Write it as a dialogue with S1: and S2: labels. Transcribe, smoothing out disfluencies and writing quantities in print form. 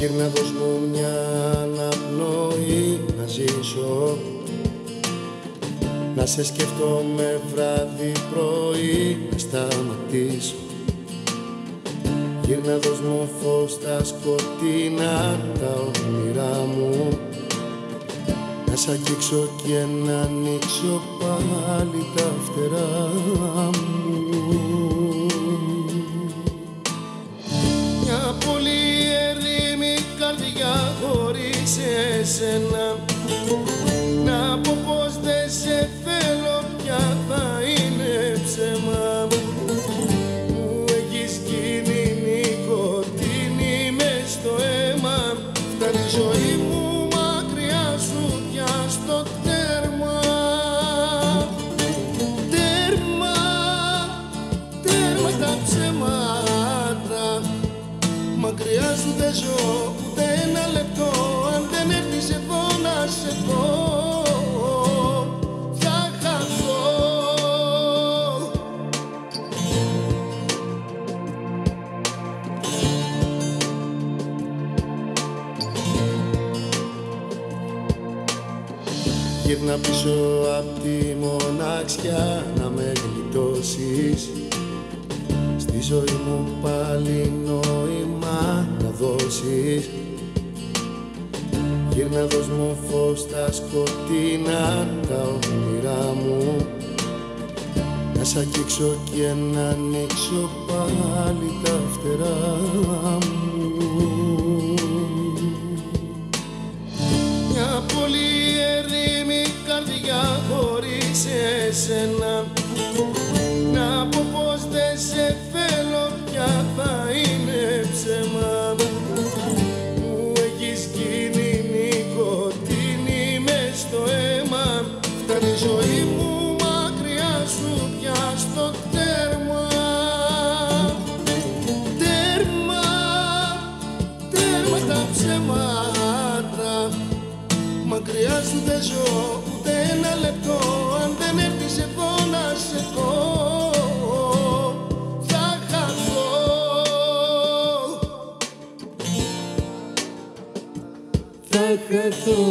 S1: Γύρνα δώσ' μου μια αναπνοή να ζήσω, να σε σκέφτομαι βράδυ πρωί, να σταματήσω. Γύρνα δώσ' μου φως στα σκοτεινά τα όνειρά μου, να σ' αγγίξω και να ανοίξω πάλι τα φτερά μου. Μια πολύ ερήμη καρδιά χωρίς εσένα, να πω πως δεν σε θέλω πια θα είναι ψέμα. Μου έχεις γίνει νοικοτήνη μες στο αίμα, φτάνει η ζωή μου μακριά σου πια στο τέρμα. Τέρμα, τέρμα τα ψέματα, μακριά σου δεν ζω ούτε ένα λεπτό. Αν δεν έρθεις εδώ να σε δω, θα χαθώ. Γύρνα πίσω απ' τη μοναξιά να με γλιτώσεις, στη ζωή μου πάλι νόημα να δώσεις. Γύρνα δώσ' μου φως στα σκοτεινά τα όνειρά μου, να σ' αγγίξω και να ανοίξω πάλι τα φτερά μου. Μια πολύ ερήμη καρδιά χωρίς εσένα, να πω πως δεν σε θέλω πια θα είναι ψέμα. Μου έχεις γίνει νοικοτήνη μες στο αίμα, φτάνει η ζωή μου μακριά σου πια στο τέρμα. Τέρμα, τέρμα τα ψέματα, μακριά σου δεν ζω ούτε ένα λεπτό. Αν δεν έρθεις εδώ να σε δω, θα χαθώ. Θα χαθώ.